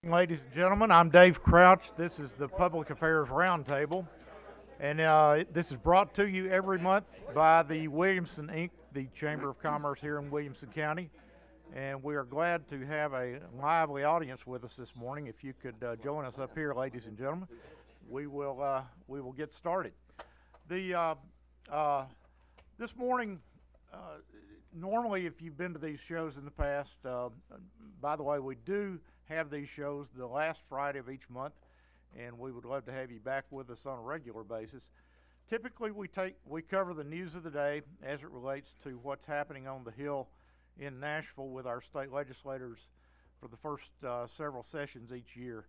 Ladies and gentlemen, I'm Dave Crouch. This is the Public Affairs Roundtable, and this is brought to you every month by the Williamson Inc., the Chamber of Commerce here in Williamson County. And we are glad to have a lively audience with us this morning. If you could join us up here, ladies and gentlemen, we will get started. The This morning, uh, normally, if you've been to these shows in the past, by the way, we do have these shows the last Friday of each month, and we would love to have you back with us on a regular basis. Typically, we cover the news of the day as it relates to what's happening on the Hill in Nashville with our state legislators for the first several sessions each year.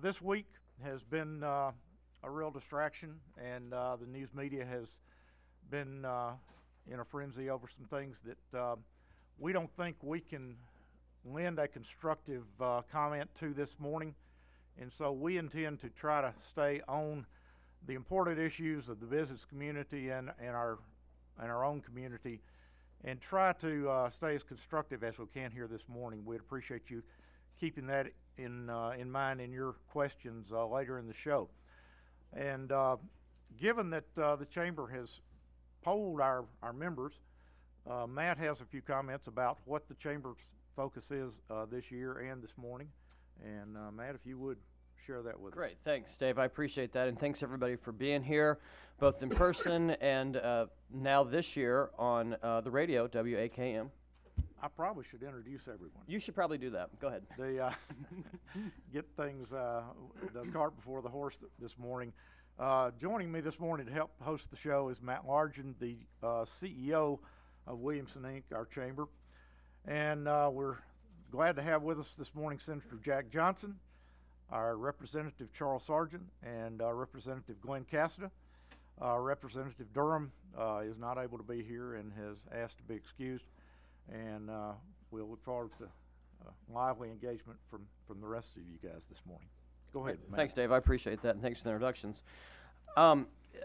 This week has been a real distraction, and the news media has been in a frenzy over some things that we don't think we can lend a constructive comment to this morning. And so we intend to try to stay on the important issues of the business community and our own community, and try to stay as constructive as we can here this morning. We'd appreciate you keeping that in mind in your questions later in the show. And given that the chamber has polled our members, Matt has a few comments about what the chamber's focus is this year and this morning. And Matt, if you would share that with us. Great, thanks, Dave. I appreciate that, and thanks everybody for being here, both in person and now this year on the radio, WAKM. I probably should introduce everyone. You should probably do that. Go ahead. The get things the cart before the horse this morning. Joining me this morning to help host the show is Matt Largent, the CEO of Williamson Inc., our chamber. And we're glad to have with us this morning Senator Jack Johnson, our Representative Charles Sargent, and Representative Glenn Cassida. Representative Durham is not able to be here and has asked to be excused. And we'll look forward to lively engagement from the rest of you guys this morning. Go ahead, Matt. Thanks, Dave. I appreciate that, and thanks for the introductions.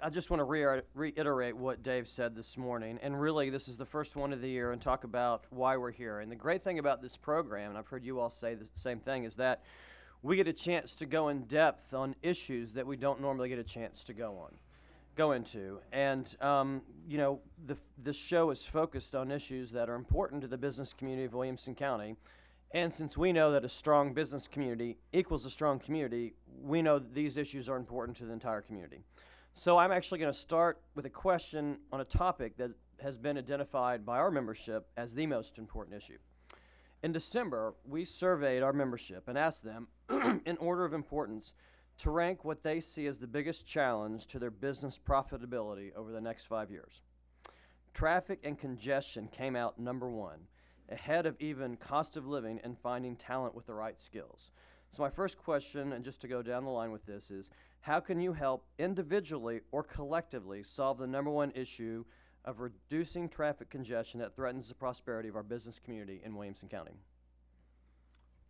I just want to reiterate what Dave said this morning, and really this is the first one of the year, and talk about why we're here. And the great thing about this program, and I've heard you all say the same thing, is that we get a chance to go in depth on issues that we don't normally get a chance to go into. And you know, this show is focused on issues that are important to the business community of Williamson County. And since we know that a strong business community equals a strong community, we know that these issues are important to the entire community. So I'm actually going to start with a question on a topic that has been identified by our membership as the most important issue. In December, we surveyed our membership and asked them, in order of importance, to rank what they see as the biggest challenge to their business profitability over the next 5 years. Traffic and congestion came out number one, ahead of even cost of living and finding talent with the right skills. So my first question, and just to go down the line with this, is how can you help individually or collectively solve the number one issue of reducing traffic congestion that threatens the prosperity of our business community in Williamson County?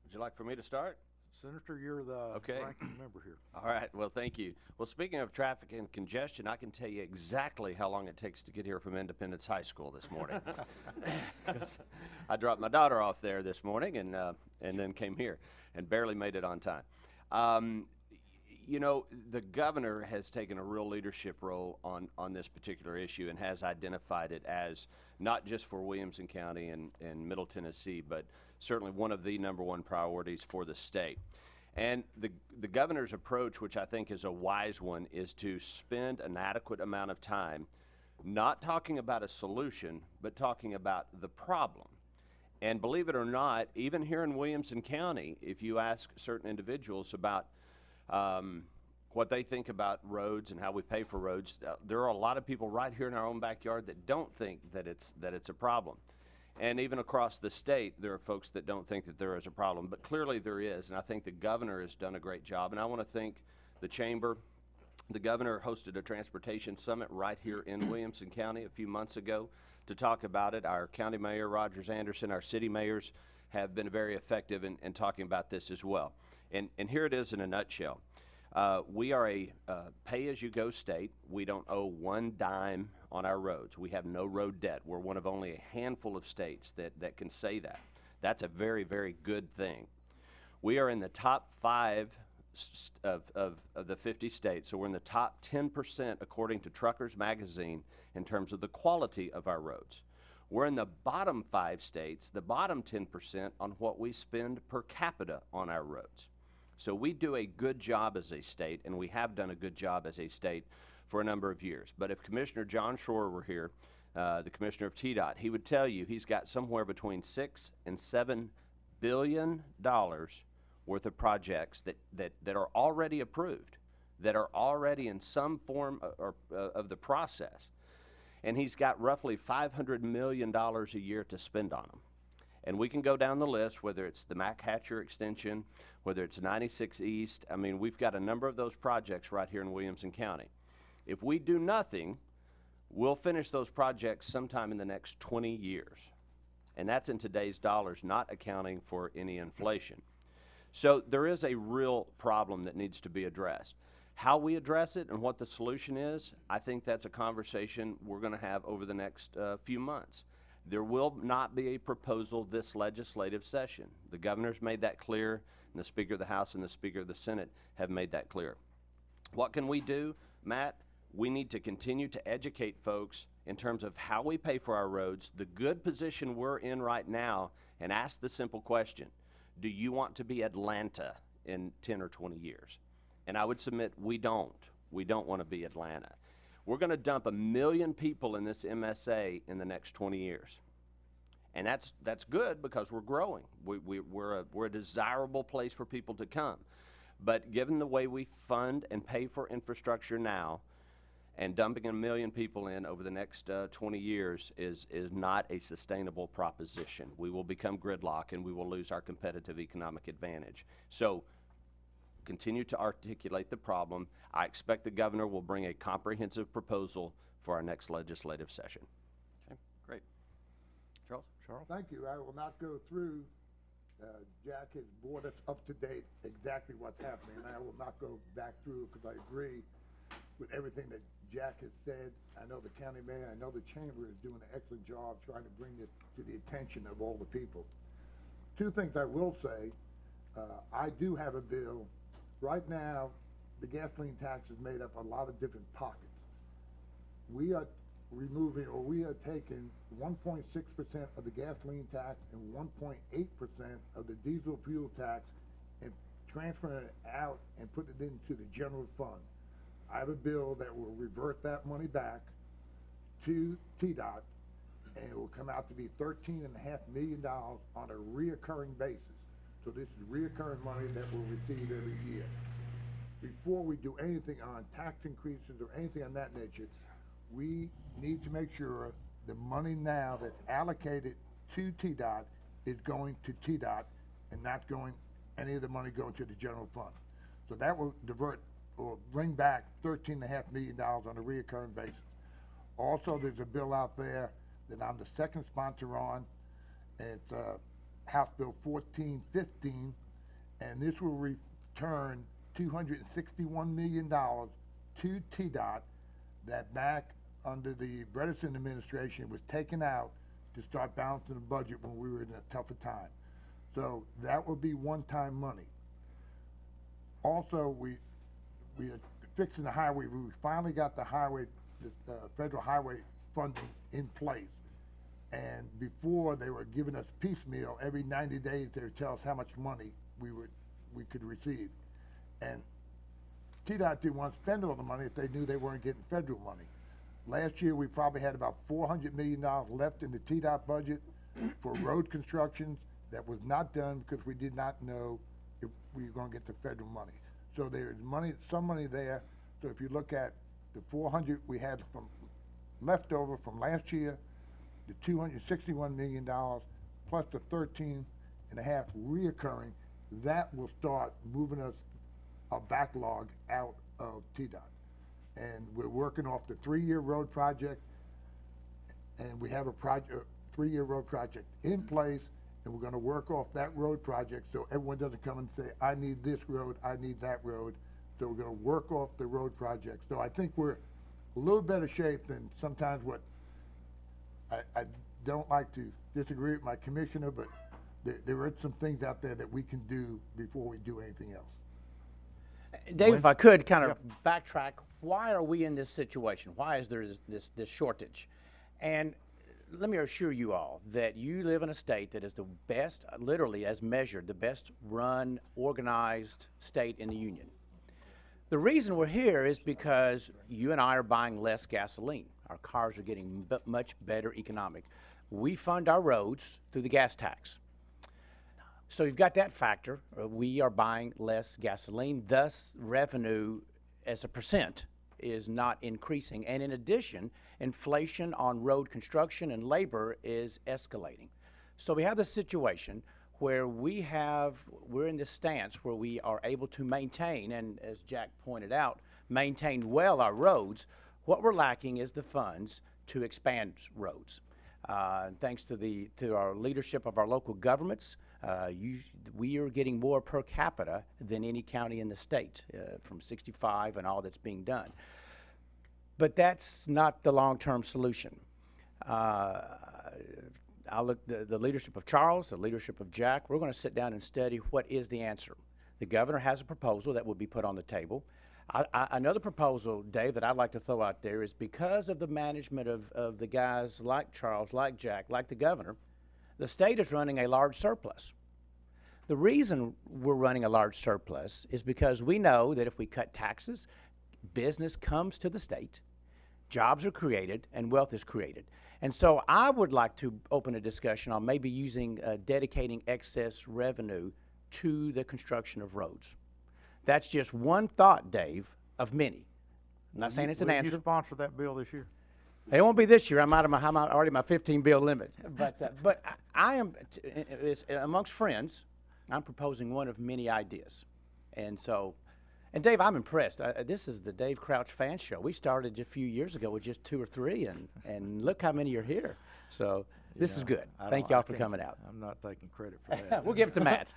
Would you like for me to start? Senator, you're the ranking member here. All right, well, thank you. Well, speaking of traffic and congestion, I can tell you exactly how long it takes to get here from Independence High School this morning. I dropped my daughter off there this morning and then came here and barely made it on time. You know, the governor has taken a real leadership role on this particular issue and has identified it as not just for Williamson County and Middle Tennessee, but certainly one of the number one priorities for the state. And the governor's approach, which I think is a wise one, is to spend an adequate amount of time not talking about a solution, but talking about the problem. And believe it or not, even here in Williamson County, if you ask certain individuals about what they think about roads and how we pay for roads, there are a lot of people right here in our own backyard that don't think that it's a problem. And even across the state, there are folks that don't think that there is a problem, but clearly there is, and I think the governor has done a great job. And I want to thank the chamber. The governor hosted a transportation summit right here in Williamson County a few months ago to talk about it. Our county mayor, Rogers Anderson, our city mayors have been very effective in talking about this as well. And here it is in a nutshell. We are a pay-as-you-go state. We don't owe one dime on our roads. We have no road debt. We're one of only a handful of states that can say that. That's a very, very good thing. We are in the top 5 of the 50 states, so we're in the top 10% according to Truckers Magazine in terms of the quality of our roads. We're in the bottom 5 states, the bottom 10% on what we spend per capita on our roads. So we do a good job as a state, and we have done a good job as a state for a number of years. But if Commissioner John Shore were here, the commissioner of TDOT, he would tell you he's got somewhere between $6 and $7 billion worth of projects that are already approved, that are already in some form of the process. And he's got roughly $500 million a year to spend on them. And we can go down the list, whether it's the Mac Hatcher extension, whether it's 96 East. I mean, we've got a number of those projects right here in Williamson County. If we do nothing, we'll finish those projects sometime in the next 20 years. And that's in today's dollars, not accounting for any inflation. So there is a real problem that needs to be addressed. How we address it and what the solution is, I think that's a conversation we're going to have over the next few months. There will not be a proposal this legislative session. The governor's made that clear, and the Speaker of the House and the Speaker of the Senate have made that clear. What can we do, Matt? We need to continue to educate folks in terms of how we pay for our roads, the good position we're in right now, and ask the simple question: do you want to be Atlanta in 10 or 20 years? And I would submit we don't. We don't want to be Atlanta. We're going to dump 1 million people in this MSA in the next 20 years. And that's good because we're growing. We're a desirable place for people to come. But given the way we fund and pay for infrastructure now, and dumping 1 million people in over the next 20 years is not a sustainable proposition. We will become gridlock and we will lose our competitive economic advantage. So continue to articulate the problem. I expect the governor will bring a comprehensive proposal for our next legislative session. Okay, great. Charles? Thank you. I will not go through. Jack has brought us up to date exactly what's happening, and I will not go back through because I agree with everything that Jack has said. I know the county mayor, I know the chamber is doing an excellent job trying to bring it to the attention of all the people. 2 things I will say. I do have a bill. Right now, the gasoline tax is made up of a lot of different pockets. We are removing, or we are taking 1.6% of the gasoline tax and 1.8% of the diesel fuel tax and transferring it out and putting it into the general fund. I have a bill that will revert that money back to TDOT, and it will come out to be $13.5 million on a reoccurring basis. So this is reoccurring money that we'll receive every year. Before we do anything on tax increases or anything of that nature, we need to make sure the money now that's allocated to TDOT is going to TDOT and not going, any of the money going to the general fund. So that will divert or bring back $13.5 million on a reoccurring basis. Also, there's a bill out there that I'm the second sponsor on. It's House Bill 1415, and this will return $261 million to TDOT that back under the Bredesen administration was taken out to start balancing the budget when we were in a tougher time. So that will be one-time money. Also, we are fixing the highway. We finally got the highway, the federal highway funding in place. And before, they were giving us piecemeal. Every 90 days they would tell us how much money we could receive. And TDOT didn't want to spend all the money if they knew they weren't getting federal money. Last year we probably had about $400 million left in the TDOT budget for road constructions that was not done because we did not know if we were going to get the federal money. So there's money, some money there. So if you look at the 400 we had from leftover from last year, the $261 million plus the 13.5 reoccurring, that will start moving us a backlog out of TDOT. And we're working off the 3-year road project, and we have a 3-year road project in place, and we're going to work off that road project so everyone doesn't come and say, I need this road, I need that road. So we're going to work off the road project. So I think we're a little better shape than sometimes what I don't like to disagree with my commissioner, but there are some things out there that we can do before we do anything else. Dave, if I could kind of backtrack, why are we in this situation? Why is there this shortage? And let me assure you all that you live in a state that is the best, literally as measured, the best run, organized state in the union. The reason we're here is because you and I are buying less gasoline. Our cars are getting much better economic. We fund our roads through the gas tax. So you've got that factor. We are buying less gasoline, thus revenue as a percent is not increasing. And in addition, inflation on road construction and labor is escalating. So we have this situation where we're in this stance where we are able to maintain, and as Jack pointed out, maintain well our roads. What we're lacking is the funds to expand roads. Thanks to our leadership of our local governments, we are getting more per capita than any county in the state, from 65 and all that's being done. But that's not the long-term solution. The leadership of Charles, the leadership of Jack, we're going to sit down and study what is the answer. The governor has a proposal that will be put on the table. Another proposal, Dave, that I'd like to throw out there is because of the management of the guys like Charles, like Jack, like the governor, the state is running a large surplus. The reason we're running a large surplus is because we know that if we cut taxes, business comes to the state, jobs are created, and wealth is created. And so I would like to open a discussion on maybe dedicating excess revenue to the construction of roads. That's just one thought, Dave, of many. I'm not saying it's an answer. Will you sponsor that bill this year? It won't be this year. I'm already my 15 bill limit. But I am, amongst friends, I'm proposing one of many ideas. And so, and Dave, I'm impressed. This is the Dave Crouch Fan Show. We started a few years ago with just 2 or 3, and look how many are here. So this is good. Thank y'all for coming out. I'm not taking credit for that. We'll give it to Matt.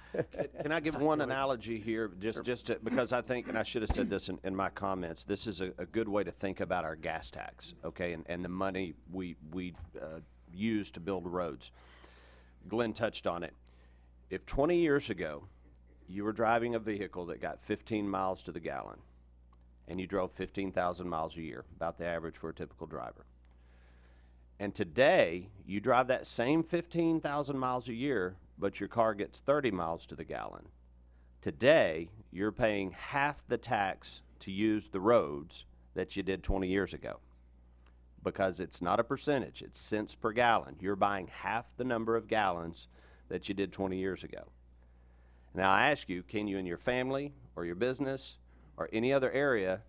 Can I give one analogy here, because I think, and I should have said this in my comments, this is a good way to think about our gas tax, okay, and the money we use to build roads. Glenn touched on it. If 20 years ago you were driving a vehicle that got 15 miles to the gallon, and you drove 15,000 miles a year, about the average for a typical driver, and today you drive that same 15,000 miles a year, but your car gets 30 miles to the gallon, today you're paying half the tax to use the roads that you did 20 years ago, because it's not a percentage, it's cents per gallon. You're buying half the number of gallons that you did 20 years ago. Now I ask you, can you in your family or your business or any other area,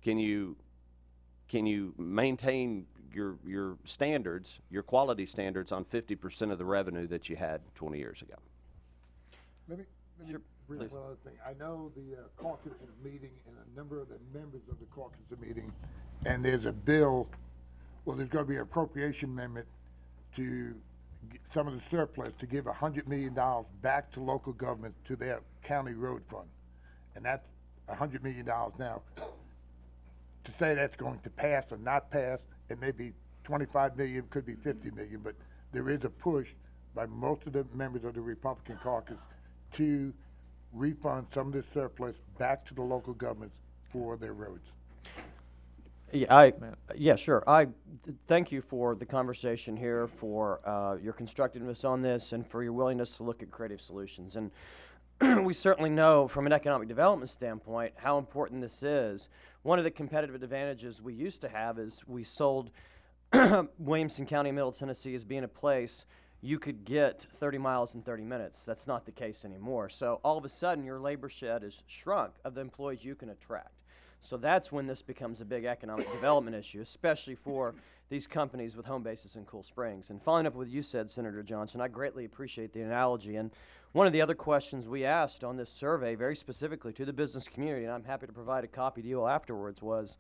can you maintain your standards, your quality standards on 50% of the revenue that you had 20 years ago? Let me bring up one other thing. I know the caucus is meeting, and a number of the members of the caucus are meeting, and there's a bill, well, there's going to be an appropriation amendment to some of the surplus to give $100 million back to local government to their county road fund. And that's $100 million now. To say that's going to pass or not pass, it may be 25 million, could be 50 million, but there is a push by most of the members of the Republican caucus to refund some of the surplus back to the local governments for their roads. Yeah, sure. Thank you for the conversation here, for your constructiveness on this, and for your willingness to look at creative solutions. And we certainly know from an economic development standpoint how important this is. One of the competitive advantages we used to have is we sold Williamson County, Middle Tennessee as being a place you could get 30 miles in 30 minutes. That's not the case anymore. So all of a sudden your labor shed is shrunk of the employees you can attract. So that's when this becomes a big economic development issue, especially for these companies with home bases in Cool Springs. And following up with what you said, Senator Johnson, I greatly appreciate the analogy. And one of the other questions we asked on this survey, very specifically to the business community, and I'm happy to provide a copy to you all afterwards, was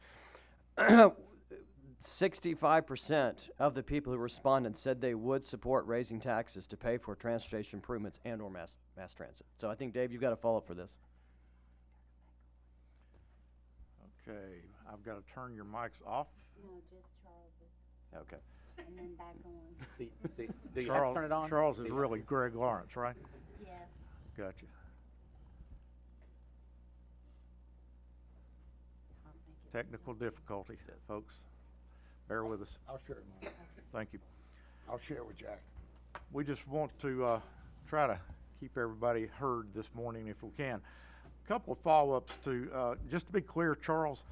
65% of the people who responded said they would support raising taxes to pay for transportation improvements and or mass transit. So I think, Dave, you've got to follow up for this. Okay, I've got to turn your mics off. No, just Charles's. Okay. and then back on. Do you have to turn it on? Charles is really Greg Lawrence, right? Yes. Gotcha. I'll think it- Technical difficulty, folks. Bear with us. I'll share mine. Thank you. I'll share with Jack. We just want to try to keep everybody heard this morning if we can. A couple of follow-ups to, just to be clear, Charles,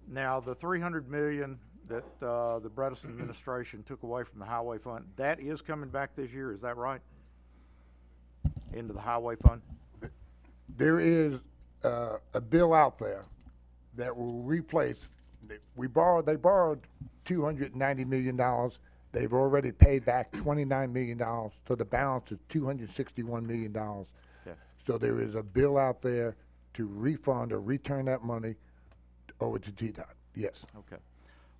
now the $300 million that the Bredesen administration took away from the highway fund, that is coming back this year, is that right? Into the highway fund? There is a bill out there that will replace, they borrowed $290 million. They've already paid back $29 million, so the balance is $261 million. Yeah. So there is a bill out there to refund or return that money over to TDOT, yes. Okay.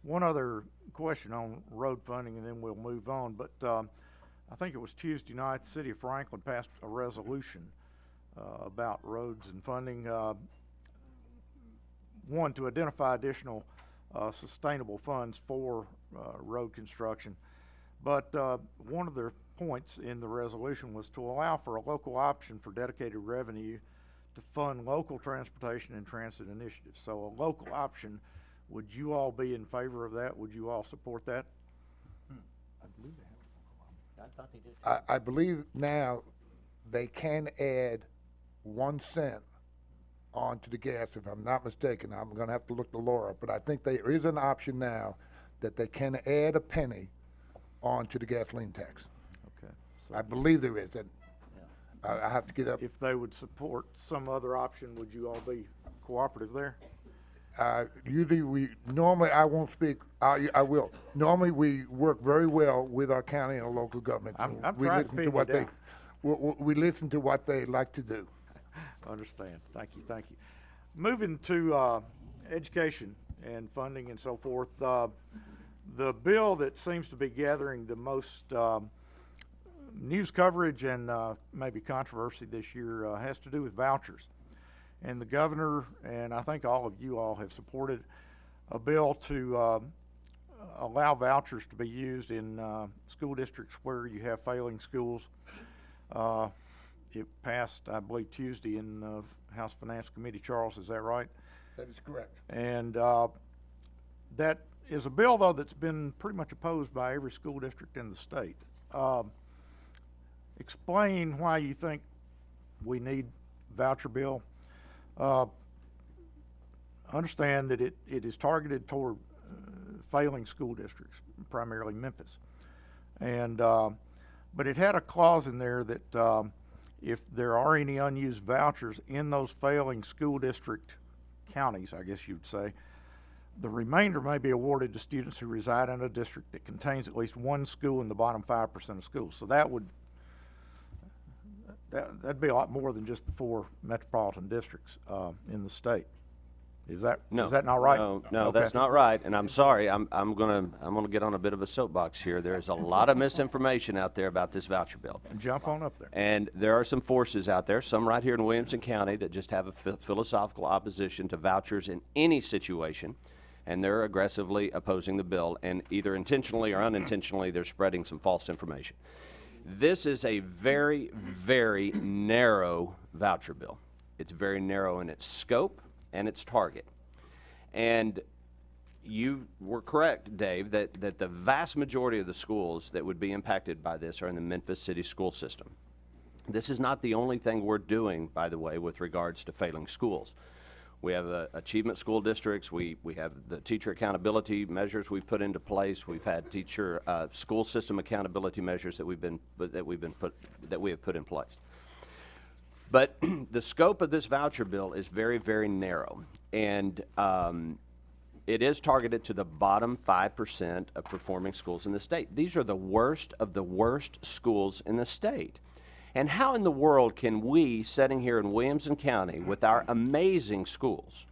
One other question on road funding, and then we'll move on. But I think it was Tuesday night, the city of Franklin passed a resolution about roads and funding. One, to identify additional sustainable funds for road construction. But one of the points in the resolution was to allow for a local option for dedicated revenue to fund local transportation and transit initiatives. So a local option, would you all be in favor of that? Would you all support that? I believe they have. I thought they did. I believe now they can add 1 cent onto the gas, if I'm not mistaken. I'm gonna have to look the law up, but I think there is an option now that they can add a penny onto the gasoline tax. Okay. So I believe there is, and I have to get up. if they would support some other option, would you all be cooperative there? Usually normally I won't speak, I will. Normally we work very well with our county and our local government. I'm We trying to listen pin to what you they, down. we listen to what they like to do. Understand. Thank you. Thank you. Moving to education and funding and so forth, the bill that seems to be gathering the most news coverage and maybe controversy this year has to do with vouchers. And the governor and I think all of you all have supported a bill to allow vouchers to be used in school districts where you have failing schools. It passed, I believe, Tuesday in House Finance Committee. Charles, is that right? That is correct. And that is a bill, though, that's been pretty much opposed by every school district in the state. Explain why you think we need voucher bill. Understand that it is targeted toward failing school districts, primarily Memphis. And but it had a clause in there that if there are any unused vouchers in those failing school district counties, I guess you'd say, the remainder may be awarded to students who reside in a district that contains at least one school in the bottom 5% of schools. So that'd be a lot more than just the 4 metropolitan districts in the state. Is that not right? No, Okay. that's not right. And I'm sorry. I'm gonna get on a bit of a soapbox here. There's a lot of misinformation out there about this voucher bill. Jump on up there. And there are some forces out there, some right here in Williamson County, that just have a philosophical opposition to vouchers in any situation, and they're aggressively opposing the bill, and either intentionally or unintentionally, they're spreading some false information. This is a very, very narrow voucher bill. It's very narrow in its scope and its target. And you were correct, Dave, that the vast majority of the schools that would be impacted by this are in the Memphis City school system. This is not the only thing we're doing, by the way, with regards to failing schools. We have achievement school districts. We have the teacher accountability measures we've put into place. We've had teacher school system accountability measures that we have put in place. But the scope of this voucher bill is very, very narrow, and it is targeted to the bottom 5% of performing schools in the state. These are the worst of the worst schools in the state. And how in the world can we, sitting here in Williamson County with our amazing schools,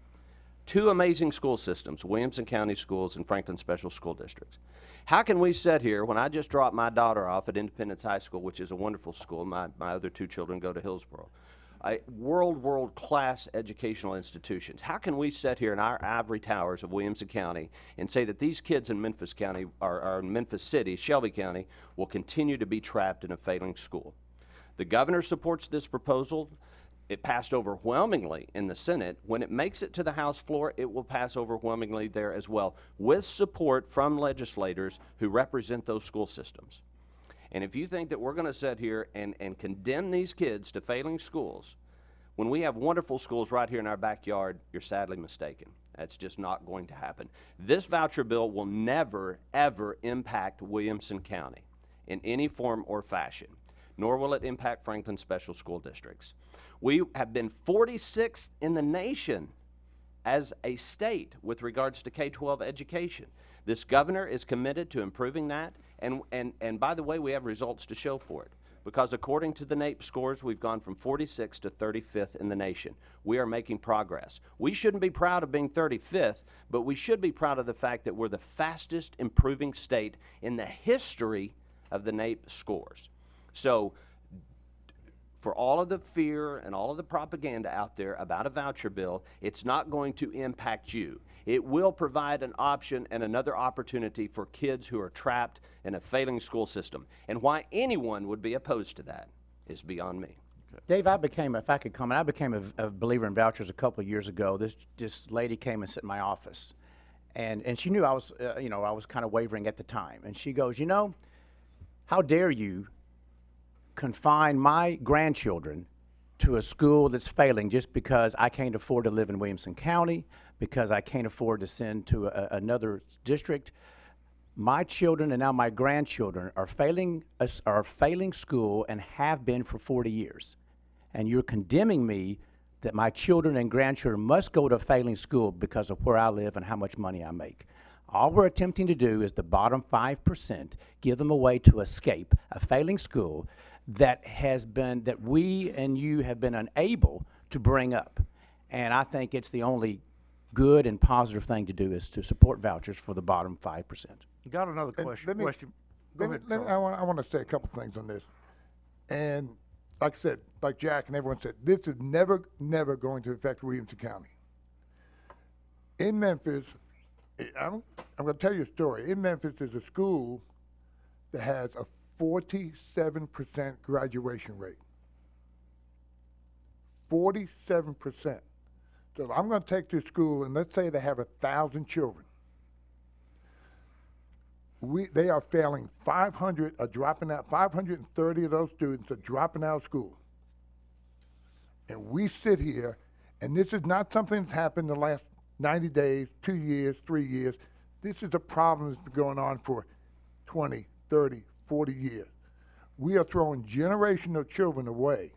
2 amazing school systems, Williamson County Schools and Franklin Special School Districts, how can we sit here when I just dropped my daughter off at Independence High School, which is a wonderful school, my other 2 children go to Hillsborough, world-class educational institutions. How can we sit here in our ivory towers of Williamson County and say that these kids in Memphis County, or in Memphis City, Shelby County, will continue to be trapped in a failing school? The governor supports this proposal. It passed overwhelmingly in the Senate. When it makes it to the House floor, it will pass overwhelmingly there as well, with support from legislators who represent those school systems. And if you think that we're going to sit here and condemn these kids to failing schools, when we have wonderful schools right here in our backyard, you're sadly mistaken. That's just not going to happen. This voucher bill will never, ever impact Williamson County in any form or fashion, nor will it impact Franklin Special School Districts. We have been 46th in the nation as a state with regards to K-12 education. This governor is committed to improving that, and by the way, we have results to show for it, because according to the NAEP scores, we've gone from 46th to 35th in the nation. We are making progress. We shouldn't be proud of being 35th, but we should be proud of the fact that we're the fastest improving state in the history of the NAEP scores. So, for all of the fear and all of the propaganda out there about a voucher bill, it's not going to impact you. It will provide an option and another opportunity for kids who are trapped in a failing school system. And why anyone would be opposed to that is beyond me. Dave, if I could comment, I became a believer in vouchers a couple of years ago. This lady came and sat in my office, and she knew I was, I was kind of wavering at the time. And she goes, how dare you confine my grandchildren to a school that's failing just because I can't afford to live in Williamson County, because I can't afford to send to another district. My children and now my grandchildren are failing school and have been for 40 years. And you're condemning me that my children and grandchildren must go to a failing school because of where I live and how much money I make. All we're attempting to do is the bottom 5%, give them a way to escape a failing school that we and you have been unable to bring up. And I think it's the only good and positive thing to do is to support vouchers for the bottom 5%. Got another question. Go ahead, I want to say a couple things on this. And like I said, like Jack and everyone said, this is never going to affect Williamson County. In Memphis, I'm going to tell you a story. In Memphis, there's a school that has a 47% graduation rate. 47%. So I'm going to take this school, and let's say they have 1,000 children. They are failing 500, are dropping out. 530 of those students are dropping out of school. And we sit here, and this is not something that's happened in the last 90 days, 2 years, 3 years. This is a problem that's been going on for 20, 30, 40 years. We are throwing generational children away.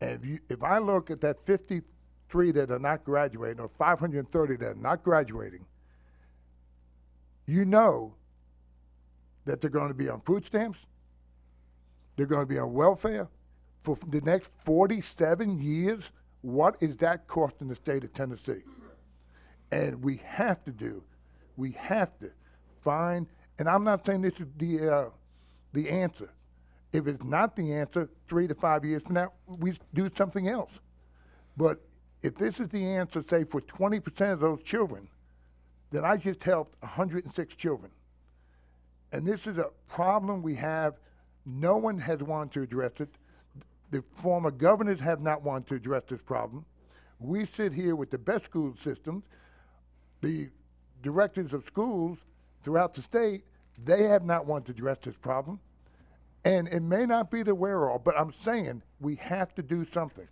And if I look at that 53 that are not graduating, or 530 that are not graduating, you know that they're going to be on food stamps, they're going to be on welfare for the next 47 years. What is that costing the state of Tennessee? And we have to find, and I'm not saying this is the answer. If it's not the answer, 3 to 5 years from now, we do something else. But if this is the answer, say, for 20% of those children, then I just helped 106 children. And this is a problem we have. No one has wanted to address it. The former governors have not wanted to address this problem. We sit here with the best school systems. The directors of schools throughout the state, they have not wanted to address this problem. And it may not be the where-all, but I'm saying we have to do something.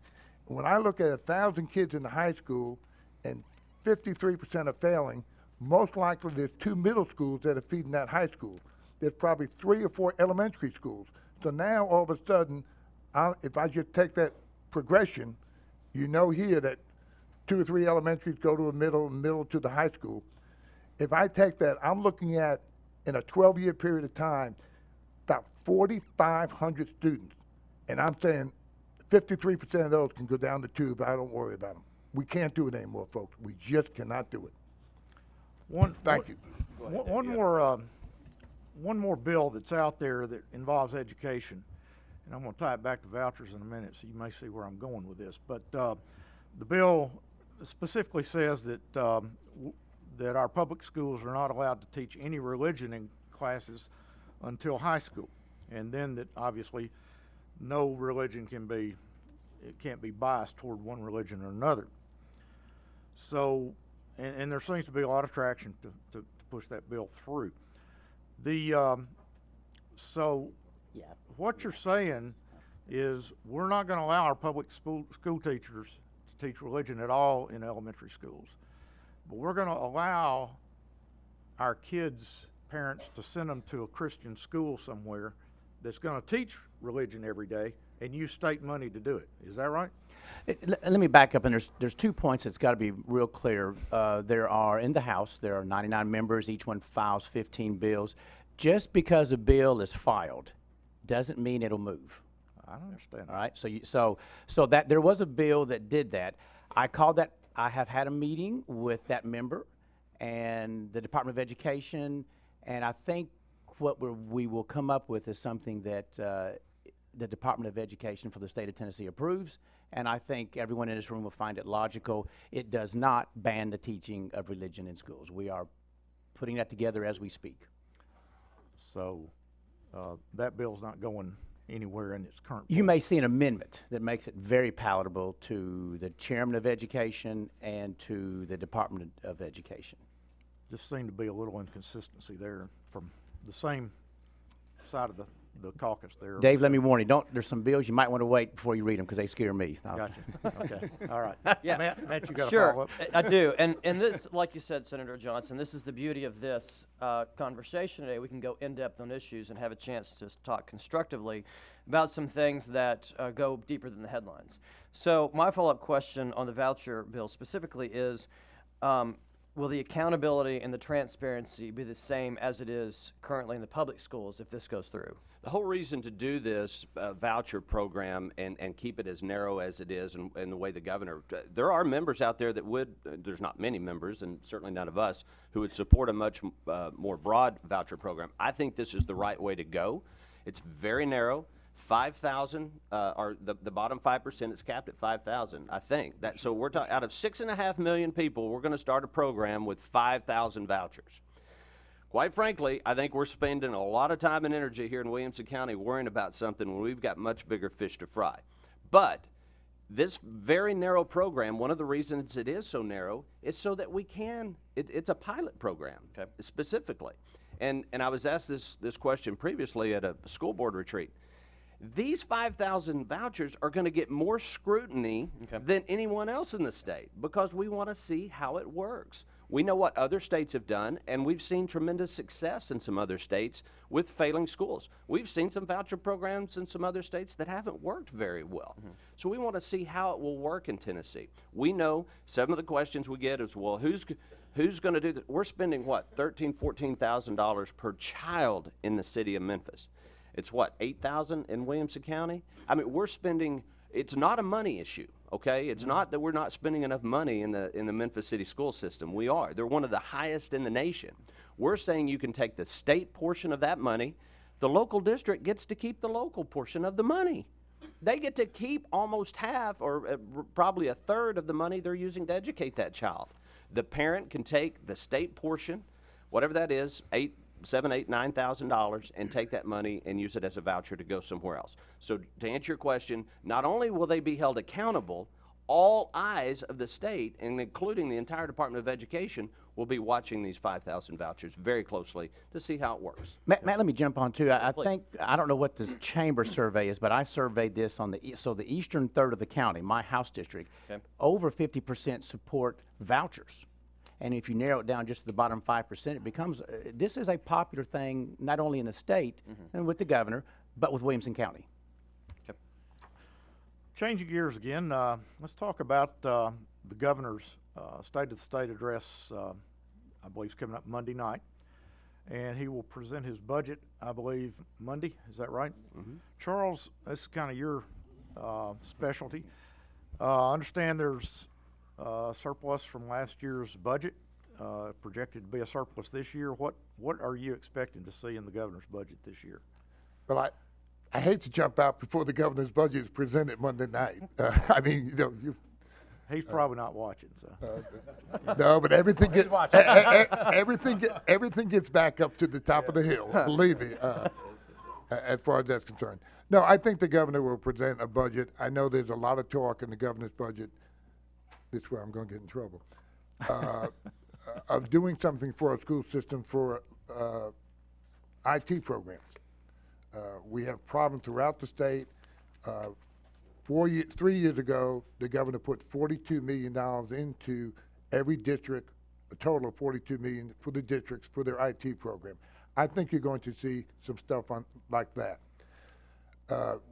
When I look at 1,000 kids in the high school and 53% are failing, most likely there's 2 middle schools that are feeding that high school. There's probably 3 or 4 elementary schools. So now all of a sudden, if I just take that progression, here that 2 or 3 elementaries go to a middle to the high school. If I take that, I'm looking at, in a 12-year period of time, about 4,500 students. And I'm saying 53% of those can go down to 2, but I don't worry about them. We can't do it anymore, folks. We just cannot do it. Thank you. One more bill that's out there that involves education, and I'm going to tie it back to vouchers in a minute, so you may see where I'm going with this. But the bill specifically says that that our public schools are not allowed to teach any religion in classes until high school, and then that obviously no religion can't be biased toward one religion or another. So, and there seems to be a lot of traction to push that bill through. So what you're saying is we're not going to allow our public school teachers to teach religion at all in elementary schools, but we're going to allow our kids' parents to send them to a Christian school somewhere that's going to teach religion every day and use state money to do it. Is that right? Let me back up, and there's 2 points that's got to be real clear. There are, in the House, there are 99 members. Each one files 15 bills. Just because a bill is filed doesn't mean it'll move. I understand. All right, so that there was a bill that did that. I called that. I have had a meeting with that member and the Department of Education, and I think what we will come up with is something that the Department of Education for the state of Tennessee approves, and I think everyone in this room will find it logical. It does not ban the teaching of religion in schools. We are putting that together as we speak. So that bill's not going anywhere in its current You form. may see an amendment that makes it very palatable to the Chairman of Education and to the Department of Education. Just seemed to be a little inconsistency there from the same side of the caucus there. Dave, let me warn you, there's some bills you might want to wait before you read them because they scare me. Gotcha. Okay. All right. Yeah. Matt, you got to Sure, follow up? I do. And this, like you said, Senator Johnson, this is the beauty of this conversation today. We can go in-depth on issues and have a chance to talk constructively about some things that go deeper than the headlines. So my follow-up question on the voucher bill specifically is, will the accountability and the transparency be the same as it is currently in the public schools if this goes through? The whole reason to do this voucher program and keep it as narrow as it is and the way the governor, there are members out there that would, there's not many members and certainly none of us, who would support a much more broad voucher program. I think this is the right way to go. It's very narrow. 5,000, or the bottom 5% is capped at 5,000, I think. So we're talking, out of 6.5 million people, we're going to start a program with 5,000 vouchers. Quite frankly, I think we're spending a lot of time and energy here in Williamson County worrying about something when we've got much bigger fish to fry. But this very narrow program, one of the reasons it is so narrow is so that we can, it's a pilot program, okay, specifically. And I was asked this question previously at a school board retreat. These 5,000 vouchers are going to get more scrutiny than anyone else in the state because we want to see how it works. We know what other states have done, and we've seen tremendous success in some other states with failing schools. We've seen some voucher programs in some other states that haven't worked very well. So we want to see how it will work in Tennessee. We know some of the questions we get is, well, who's going to do this? We're spending, what, $13,000, $14,000 per child in the city of Memphis. It's what, $8,000 in Williamson County? I mean, we're spending, it's not a money issue, okay? It's not that we're not spending enough money in the Memphis city school system. We are. They're one of the highest in the nation. We're saying you can take the state portion of that money. The local district gets to keep the local portion of the money. They get to keep almost half or probably a third of the money they're using to educate that child. The parent can take the state portion, whatever that is, $7,000, $8,000, $9,000, and take that money and use it as a voucher to go somewhere else. So to answer your question, not only will they be held accountable, all eyes of the state, and including the entire Department of Education, will be watching these 5,000 vouchers very closely to see how it works. Matt, let me jump on too. I think, I don't know what the chamber survey is, but I surveyed this on the eastern third of the county, my house district, over 50% support vouchers. And if you narrow it down just to the bottom 5%, it becomes, this is a popular thing, not only in the state and with the governor, but with Williamson County. Changing gears again, let's talk about the governor's State of the State address. I believe is coming up Monday night, and he will present his budget, I believe, Monday. Is that right? Charles, this is kind of your specialty. I understand there's surplus from last year's budget, projected to be a surplus this year. What are you expecting to see in the governor's budget this year? Well, I hate to jump out before the governor's budget is presented Monday night. I mean, you know, He's probably not watching, so. no, but everything He's gets watching. everything gets back up to the top of the hill. Believe me, as far as that's concerned. No, I think the governor will present a budget. I know there's a lot of talk in the governor's budget. This is where I'm going to get in trouble. Of doing something for our school system for IT programs. We have problems throughout the state. 3 years ago, the governor put $42 million into every district, a total of $42 million for the districts for their IT program. I think you're going to see some stuff like that.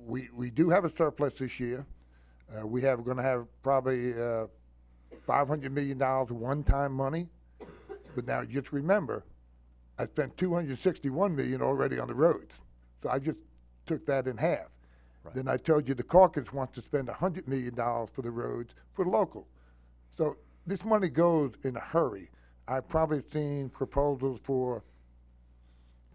We do have a surplus this year. We're going to have probably $500 million one-time money. But now just remember, I spent $261 million already on the roads. So I just took that in half. Right. Then I told you the caucus wants to spend $100 million for the roads for the local. So this money goes in a hurry. I've probably seen proposals for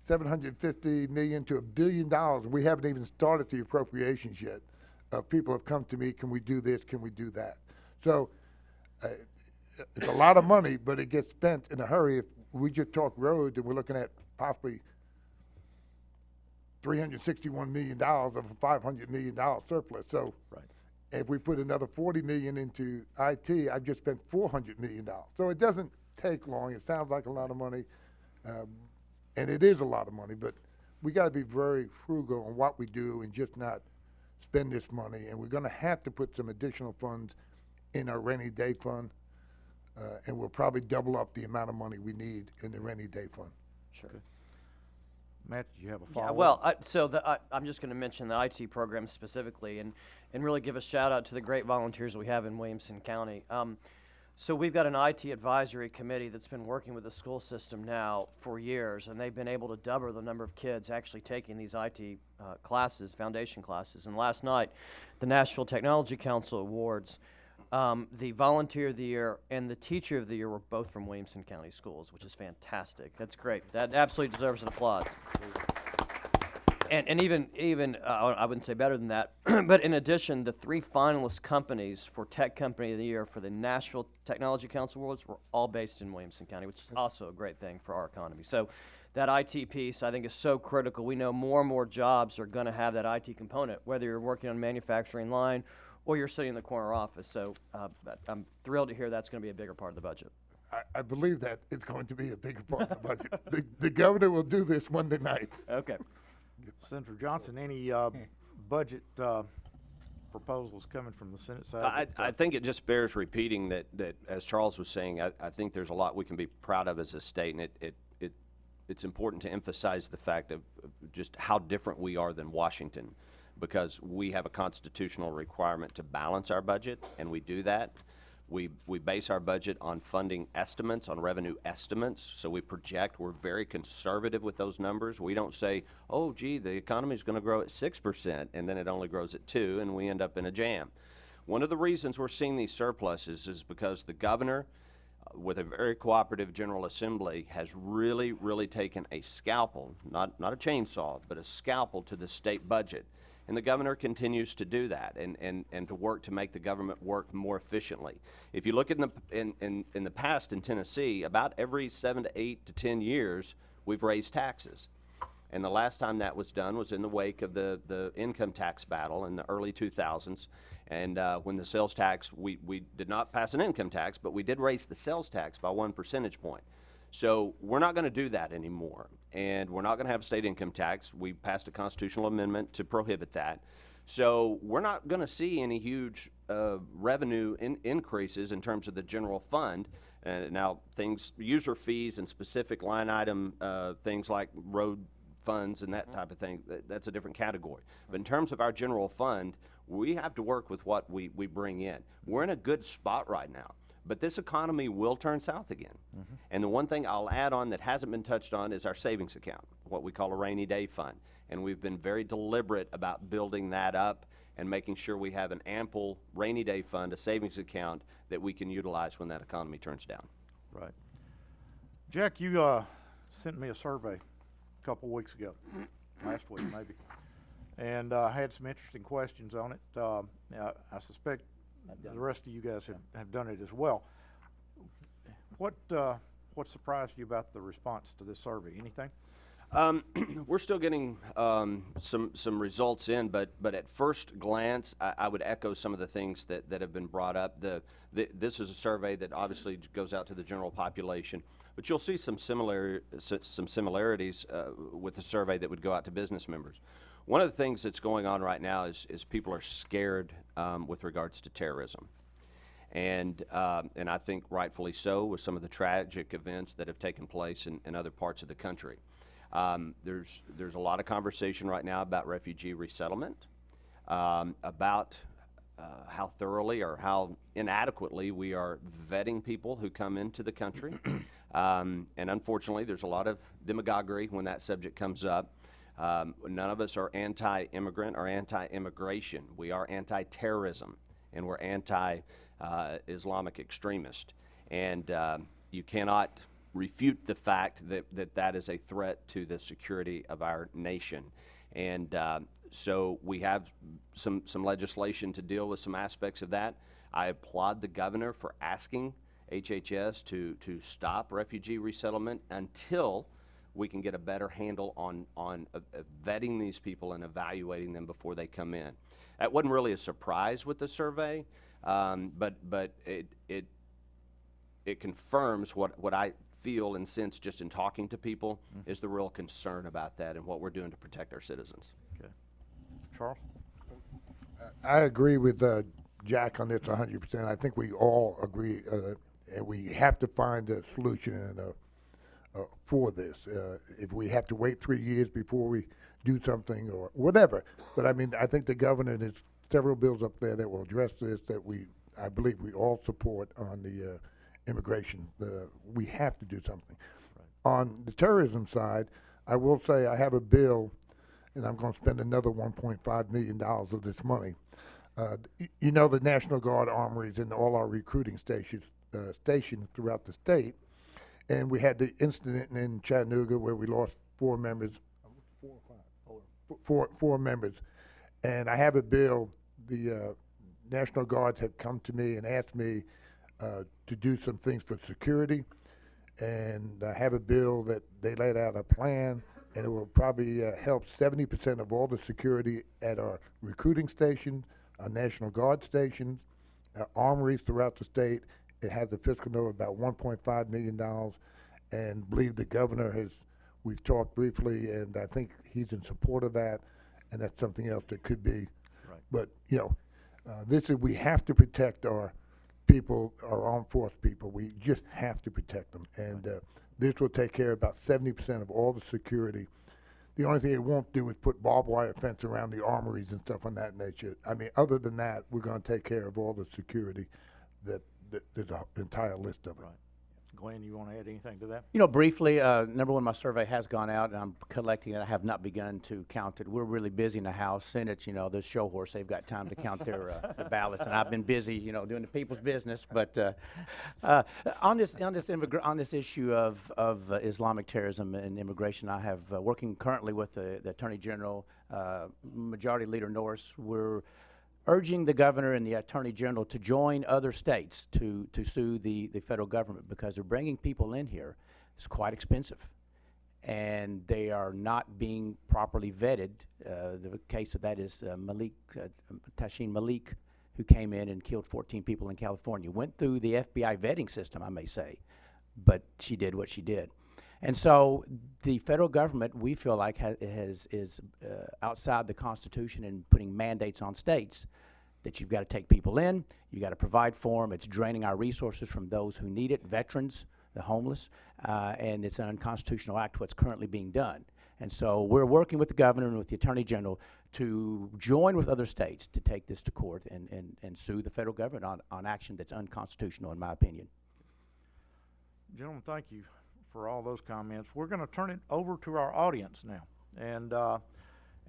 $750 million to $1 billion, and we haven't even started the appropriations yet. People have come to me, can we do this, can we do that? So it's a lot of money, but it gets spent in a hurry. If we just talk roads, and we're looking at possibly $361 million of a $500 million surplus. So right. If we put another $40 million into IT, I've just spent $400 million. So it doesn't take long. It sounds like a lot of money, and it is a lot of money, but we got to be very frugal on what we do and just not spend this money. And we're going to have to put some additional funds in our rainy day fund, and we'll probably double up the amount of money we need in the rainy day fund. Sure. Matt, did you have a follow-up? Yeah, well, I'm just going to mention the IT program specifically and really give a shout out to the great volunteers we have in Williamson County. So we've got an IT advisory committee that's been working with the school system now for years, and they've been able to double the number of kids actually taking these IT classes, foundation classes. And last night, the Nashville Technology Council Awards, the Volunteer of the Year and the Teacher of the Year were both from Williamson County Schools, which is fantastic. That's great. That absolutely deserves an applause. And even I wouldn't say better than that, but in addition, the 3 finalist companies for Tech Company of the Year for the Nashville Technology Council Awards were all based in Williamson County, which is also a great thing for our economy. So that IT piece, I think, is so critical. We know more and more jobs are going to have that IT component, whether you're working on a manufacturing line or you're sitting in the corner office. So I'm thrilled to hear that's going to be a bigger part of the budget. I believe that it's going to be a bigger part of the budget. The governor will do this Monday night. Okay. Senator Johnson, any budget proposals coming from the Senate side? I think it just bears repeating that as Charles was saying, I think there's a lot we can be proud of as a state, and it's important to emphasize the fact of just how different we are than Washington, because we have a constitutional requirement to balance our budget, and we do that. We base our budget on funding estimates, on revenue estimates, so we project. We're very conservative with those numbers. We don't say, oh, gee, the economy is going to grow at 6%, and then it only grows at 2%, and we end up in a jam. One of the reasons we're seeing these surpluses is because the governor, with a very cooperative General Assembly, has really, really taken a scalpel, not a chainsaw, but a scalpel to the state budget. And the governor continues to do that and to work to make the government work more efficiently. If you look in the past in Tennessee, about every 7 to 8 to 10 years, we've raised taxes. And the last time that was done was in the wake of the income tax battle in the early 2000s. And when the sales tax, we did not pass an income tax, but we did raise the sales tax by 1 percentage point. So we're not going to do that anymore, and we're not going to have a state income tax. We passed a constitutional amendment to prohibit that. So we're not going to see any huge revenue increases in terms of the general fund. Now, user fees and specific line item things like road funds and that type of thing, that's a different category. But in terms of our general fund, we have to work with what we bring in. We're in a good spot right now. But this economy will turn south again. Mm-hmm. And the one thing I'll add on that hasn't been touched on is our savings account, what we call a rainy day fund. And we've been very deliberate about building that up and making sure we have an ample rainy day fund, a savings account that we can utilize when that economy turns down. Right. Jack, you sent me a survey a couple weeks ago, last week maybe. and had some interesting questions on it. I suspect the rest of you guys have done it as well. What surprised you about the response to this survey? Anything? We're still getting some results in, but at first glance, I would echo some of the things that have been brought up. This is a survey that obviously goes out to the general population, but you'll see some similarities with the survey that would go out to business members. One of the things that's going on right now is people are scared with regards to terrorism. And I think rightfully so with some of the tragic events that have taken place in other parts of the country. There's a lot of conversation right now about refugee resettlement, about how thoroughly or how inadequately we are vetting people who come into the country. And unfortunately, there's a lot of demagoguery when that subject comes up. None of us are anti-immigrant or anti-immigration. We are anti-terrorism, and we're anti-Islamic extremist. And you cannot refute the fact that is a threat to the security of our nation. And so we have some legislation to deal with some aspects of that. I applaud the governor for asking HHS to stop refugee resettlement until we can get a better handle on vetting these people and evaluating them before they come in. That wasn't really a surprise with the survey, but it confirms what I feel and sense just in talking to people is the real concern about that and what we're doing to protect our citizens. Okay. Charles? I agree with Jack on this 100%. I think we all agree, and we have to find a solution for this. If we have to wait 3 years before we do something or whatever. But I mean, I think the governor, there's several bills up there that will address this that I believe we all support on the immigration. We have to do something. Right. On the terrorism side, I will say I have a bill, and I'm going to spend another $1.5 million of this money. You know, the National Guard armories and all our recruiting stations throughout the state. And we had the incident in Chattanooga where we lost 4 members, 4 or 5, 4 members. And I have a bill. The National Guards have come to me and asked me to do some things for security. And I have a bill that they laid out a plan, and it will probably help 70% of all the security at our recruiting stations, our National Guard stations, armories throughout the state. It has a fiscal note of about $1.5 million, and believe the governor we've talked briefly, and I think he's in support of that, and that's something else that could be. Right. But, you know, we have to protect our people, our armed force people. We just have to protect them, and this will take care of about 70% of all the security. The only thing it won't do is put barbed wire fence around the armories and stuff on that nature. I mean, other than that, we're going to take care of all the security that there's an entire list of it. Right. Glenn, you want to add anything to that? You know, briefly, number one, my survey has gone out, and I'm collecting it. I have not begun to count it. We're really busy in the House. Senate, you know, the show horse, they've got time to count their the ballots, and I've been busy, you know, doing the people's business. But on this issue of Islamic terrorism and immigration, I have working currently with the Attorney General, Majority Leader Norris. We're urging the governor and the attorney general to join other states to sue the federal government, because they're bringing people in here. It's quite expensive, and they are not being properly vetted. The case of that is Tashin Malik, who came in and killed 14 people in California. Went through the FBI vetting system, I may say, but she did what she did. And so the federal government, we feel like, is outside the Constitution and putting mandates on states that you've got to take people in, you've got to provide for them. It's draining our resources from those who need it, veterans, the homeless, and it's an unconstitutional act what's currently being done. And so we're working with the governor and with the attorney general to join with other states to take this to court and sue the federal government on action that's unconstitutional, in my opinion. Gentlemen, thank you for all those comments. We're going to turn it over to our audience now and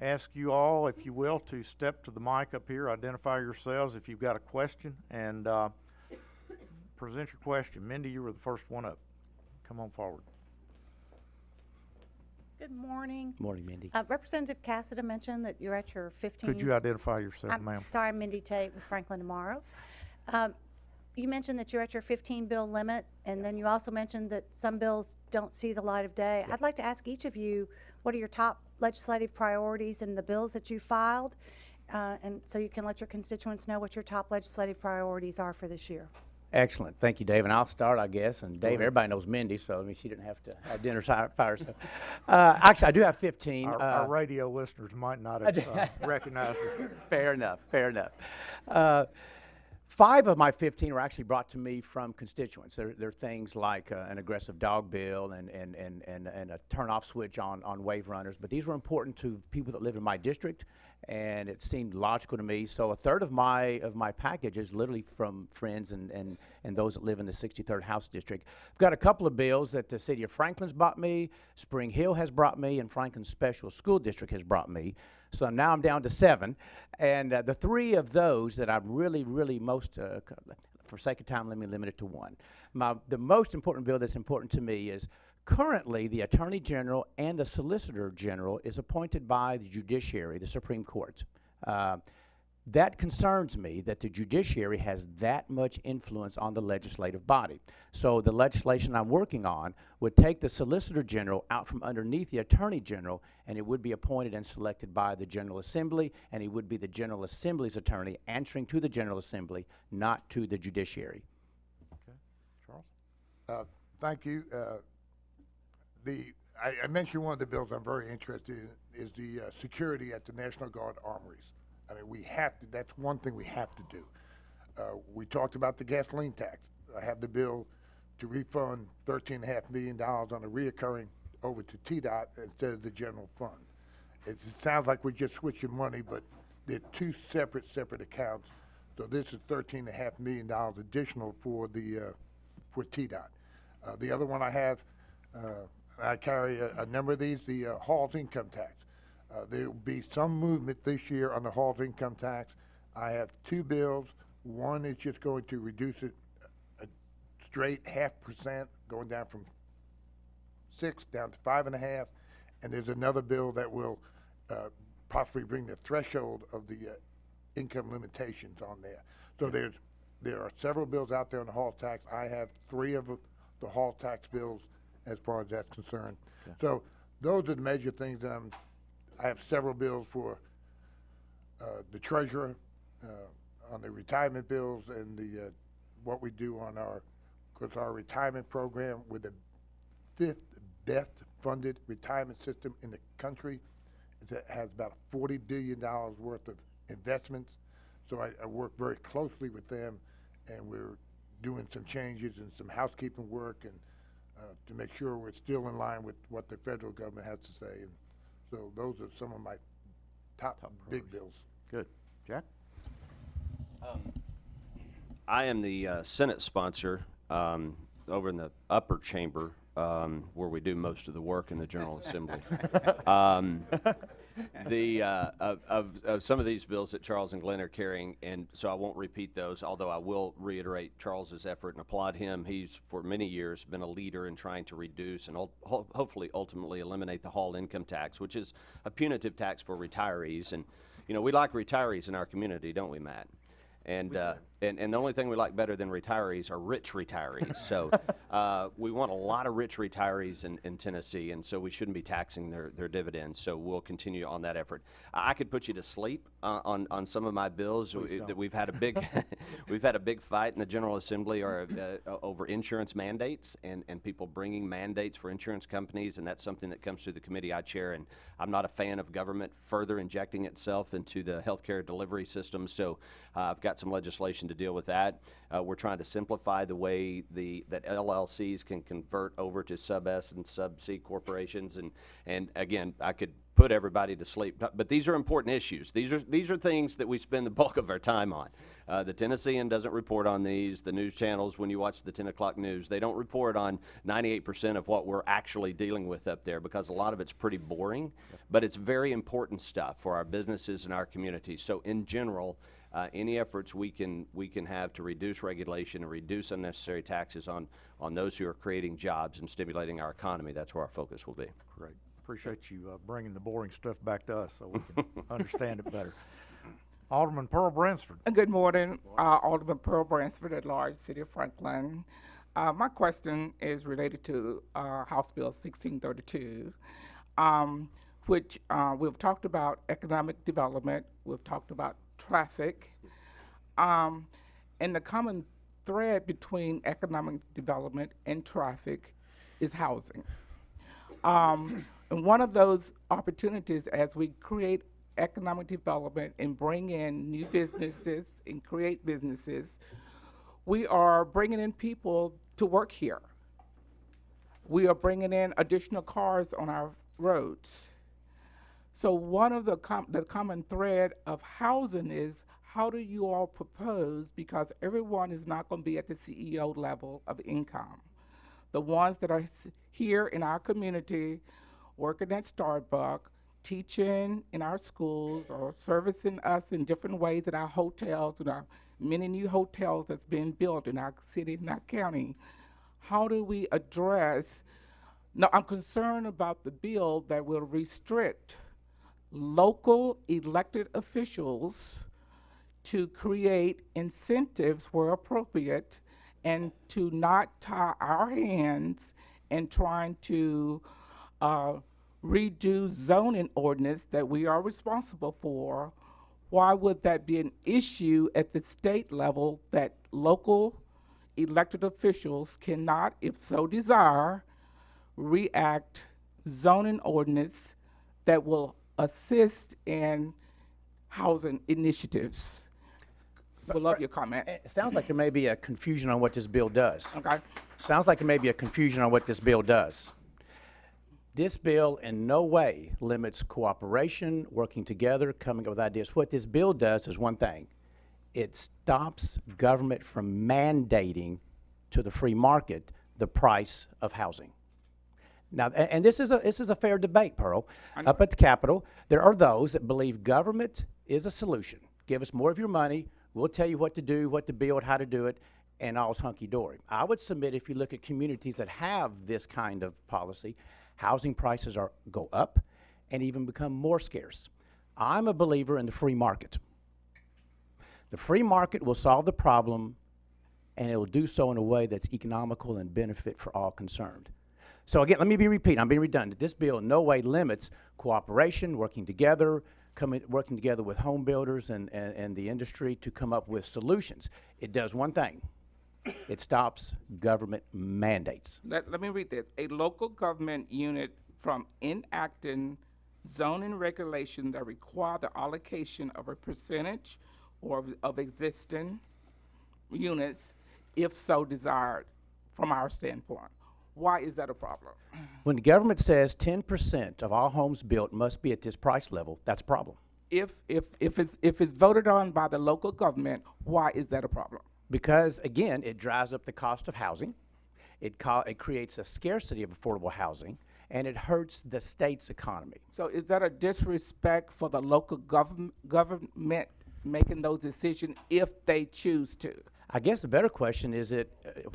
ask you all, if you will, to step to the mic up here, identify yourselves if you've got a question, and present your question. Mindy, you were the first one up. Come on forward. Good morning. Morning, Mindy. Representative Cassidy mentioned that you're at your 15. Could you identify yourself, I'm ma'am? sorry, I'm Mindy Tate with Franklin Tomorrow. You mentioned that you're at your 15 bill limit, and then you also mentioned that some bills don't see the light of day. I'd like to ask each of you, what are your top legislative priorities in the bills that you filed? And so you can let your constituents know what your top legislative priorities are for this year. Excellent. Thank you, Dave. And I'll start, I guess. And Dave, everybody knows Mindy, so I mean, she didn't have to identify herself. Actually, I do have 15. Our radio listeners might not have recognized her. Fair enough. Fair enough. 5 of my 15 were actually brought to me from constituents. They're things like an aggressive dog bill and a turn-off switch on wave runners. But these were important to people that live in my district, and it seemed logical to me. So a third of my package is literally from friends and those that live in the 63rd House District. I've got a couple of bills that the City of Franklin's brought me, Spring Hill has brought me, and Franklin Special School District has brought me. So now I'm down to 7. And the 3 of those that I'm really most, for sake of time, let me limit it to 1. The most important bill that's important to me is currently the Attorney General and the Solicitor General is appointed by the judiciary, the Supreme Court. That concerns me that the judiciary has that much influence on the legislative body. So the legislation I'm working on would take the Solicitor General out from underneath the Attorney General, and it would be appointed and selected by the General Assembly, and he would be the General Assembly's attorney answering to the General Assembly, not to the judiciary. Okay. Charles? Thank you. I mentioned one of the bills I'm very interested in is the security at the National Guard armories. I mean, we have to, that's one thing we have to do. We talked about the gasoline tax. I have the bill to refund $13.5 million on a reoccurring over to TDOT instead of the general fund. It sounds like we're just switching money, but they're 2 separate accounts. So this is $13.5 million additional for the for TDOT. The other one I have, I carry a number of these, the Hall's income tax. There will be some movement this year on the Hall's income tax. I have 2 bills. One is just going to reduce it a straight 0.5%, going down from 6 down to 5.5, and there's another bill that will possibly bring the threshold of the income limitations on there. So there are several bills out there on the Hall's tax. I have 3 of the Hall's tax bills as far as that's concerned. Okay. So those are the major things that I have several bills for the treasurer on the retirement bills and the what we do on our retirement program with the 5th best funded retirement system in the country. It has about $40 billion worth of investments. So I work very closely with them, and we're doing some changes and some housekeeping work and to make sure we're still in line with what the federal government has to say. And so those are some of my top big bills. Good. Jack? I am the Senate sponsor over in the upper chamber where we do most of the work in the General Assembly. Of some of these bills that Charles and Glenn are carrying, and so I won't repeat those, although I will reiterate Charles's effort and applaud him. He's, for many years, been a leader in trying to reduce and hopefully ultimately eliminate the Hall income tax, which is a punitive tax for retirees. And, you know, we like retirees in our community, don't we, Matt? And the only thing we like better than retirees are rich retirees. So we want a lot of rich retirees in Tennessee, and so we shouldn't be taxing their dividends. So we'll continue on that effort. I could put you to sleep on some of my bills. We've had a big we've had a big fight in the General Assembly over insurance mandates and people bringing mandates for insurance companies, and that's something that comes through the committee I chair. And I'm not a fan of government further injecting itself into the healthcare delivery system. So I've got some legislation to deal with that. We're trying to simplify the way that LLCs can convert over to sub-S and sub-C corporations, and again, I could put everybody to sleep, but these are important issues. These are things that we spend the bulk of our time on. The Tennessean doesn't report on these. The news channels, when you watch the 10 o'clock news, they don't report on 98% of what we're actually dealing with up there, because a lot of it's pretty boring, but it's very important stuff for our businesses and our communities. So in general, any efforts we can have to reduce regulation and reduce unnecessary taxes on those who are creating jobs and stimulating our economy, that's where our focus will be. Great. Appreciate you bringing the boring stuff back to us so we can understand it better. Alderman Pearl Bransford. Good morning, Alderman Pearl Bransford at large, City of Franklin. My question is related to House Bill 1632, which we've talked about economic development, we've talked about traffic, and the common thread between economic development and traffic is housing. And one of those opportunities as we create economic development and bring in new businesses and create businesses, we are bringing in people to work here. We are bringing in additional cars on our roads. So one of the common thread of housing is, how do you all propose, because everyone is not going to be at the CEO level of income. The ones that are here in our community, working at Starbucks, teaching in our schools, or servicing us in different ways at our hotels, and our many new hotels that's been built in our city and our county. How do we address, now I'm concerned about the bill that will restrict local elected officials to create incentives where appropriate and to not tie our hands in trying to redo zoning ordinance that we are responsible for. Why would that be an issue at the state level that local elected officials cannot, if so desire, react zoning ordinance that will assist in housing initiatives? Would love your comment. It sounds like there may be a confusion on what this bill does. Okay. Sounds like there may be a confusion on what this bill does. This bill in no way limits cooperation, working together, coming up with ideas. What this bill does is one thing. It stops government from mandating to the free market the price of housing. Now, and this is a fair debate, Pearl. Up at the Capitol, there are those that believe government is a solution. Give us more of your money, we'll tell you what to do, what to build, how to do it, and all's hunky-dory. I would submit, if you look at communities that have this kind of policy, housing prices go up and even become more scarce. I'm a believer in the free market. The free market will solve the problem, and it will do so in a way that's economical and benefit for all concerned. So again, let me repeat, I'm being redundant. This bill in no way limits cooperation, working together, working together with home builders and the industry to come up with solutions. It does one thing. It stops government mandates. Let me read this. A local government unit from enacting zoning regulations that require the allocation of a percentage or of existing units, if so desired, from our standpoint. Why is that a problem? When the government says 10% of all homes built must be at this price level, that's a problem. If it's voted on by the local government, why is that a problem? Because, again, it drives up the cost of housing, it creates a scarcity of affordable housing, and it hurts the state's economy. So is that a disrespect for the local government making those decisions if they choose to? I guess the better question is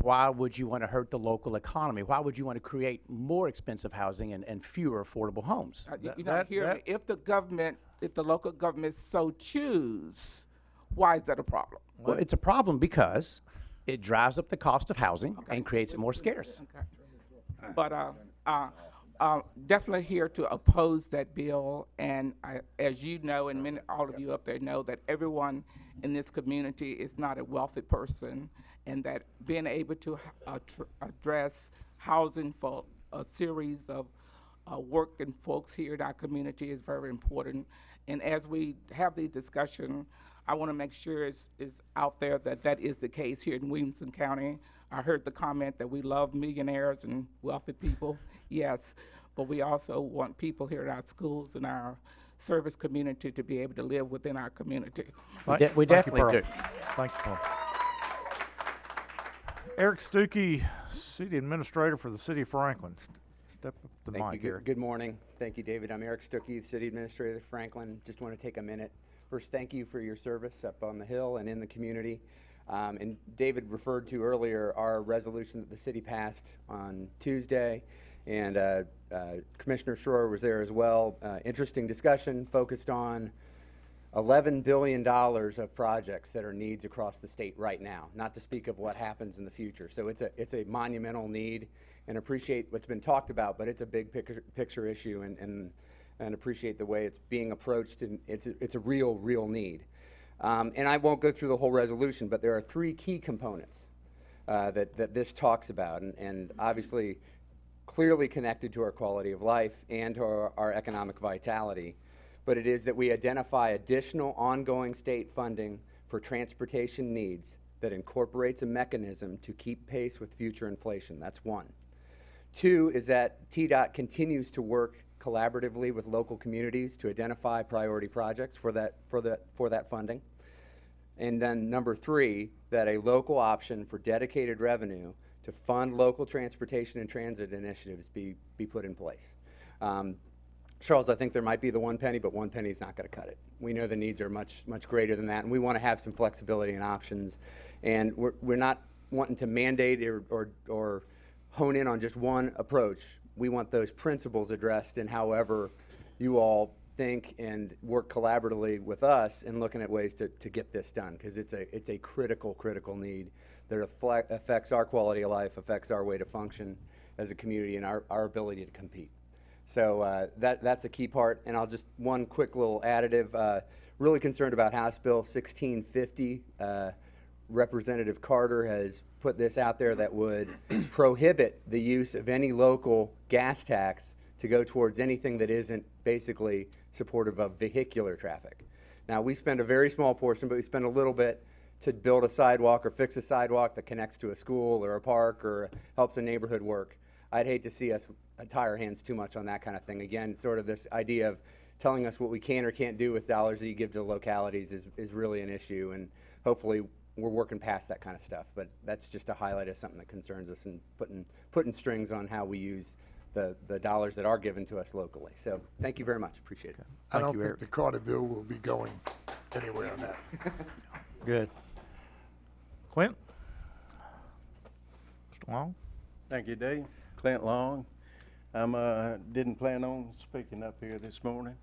why would you want to hurt the local economy? Why would you want to create more expensive housing and fewer affordable homes? You're not hearing me. If the local government so choose, why is that a problem? Well, it's a problem because it drives up the cost of housing and creates it more scarce. Okay. But definitely here to oppose that bill, and as you know, and all of you up there know, that everyone in this community is not a wealthy person, and that being able to address housing for a series of working folks here in our community is very important. And as we have these discussions, I want to make sure it's out there that is the case here in Williamson County. I heard the comment that we love millionaires and wealthy people. Yes, but we also want people here in our schools and our service community to be able to live within our community. We definitely do. Thank you, Paul. Eric Stuckey, City Administrator for the City of Franklin. Step up to the mic here. Good morning. Thank you, David. I'm Eric Stuckey, City Administrator of Franklin. Just want to take a minute. First, thank you for your service up on the Hill and in the community. And David referred to earlier our resolution that the city passed on Tuesday. And Commissioner Schroer was there as well. Interesting discussion focused on $11 billion of projects that are needs across the state right now, not to speak of what happens in the future. So it's a monumental need, and appreciate what's been talked about, but it's a big picture issue, and appreciate the way it's being approached, and it's a real need. And I won't go through the whole resolution, but there are 3 key components that this talks about, and obviously clearly connected to our quality of life and to our economic vitality. But it is that we identify additional ongoing state funding for transportation needs that incorporates a mechanism to keep pace with future inflation. That's 1. 2 is that TDOT continues to work collaboratively with local communities to identify priority projects for that funding. And then number 3, that a local option for dedicated revenue to fund local transportation and transit initiatives be put in place. Charles, I think there might be the 1 penny, but 1 penny is not going to cut it. We know the needs are much greater than that, and we want to have some flexibility and options. And we're not wanting to mandate or hone in on just one approach. We want those principles addressed in however you all think and work collaboratively with us in looking at ways to get this done, because it's a critical need that affects our quality of life, affects our way to function as a community, and our ability to compete. So that's a key part. And I'll just, one quick little additive, really concerned about House Bill 1650. Representative Carter has put this out there that would prohibit the use of any local gas tax to go towards anything that isn't basically supportive of vehicular traffic. Now, we spend a very small portion, but we spend a little bit to build a sidewalk or fix a sidewalk that connects to a school or a park or helps a neighborhood work. I'd hate to see us tie our hands too much on that kind of thing. Again, sort of this idea of telling us what we can or can't do with dollars that you give to localities is really an issue, and hopefully we're working past that kind of stuff. But that's just a highlight of something that concerns us, and putting strings on how we use the dollars that are given to us locally. So thank you very much. Appreciate it. I don't think the Carter bill will be going anywhere on that. Good. Clint? Mr. Long? Thank you, Dave. Clint Long. Didn't plan on speaking up here this morning.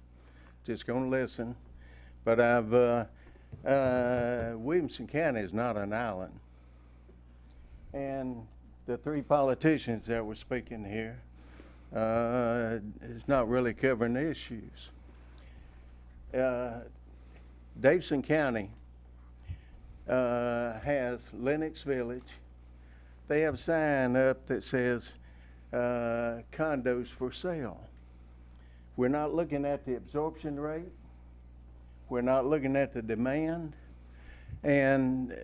Just going to listen. But Williamson County is not an island. And the 3 politicians that were speaking here is not really covering the issues. Davidson County has Lenox Village. They have a sign up that says condos for sale. We're not looking at the absorption rate. We're not looking at the demand. And,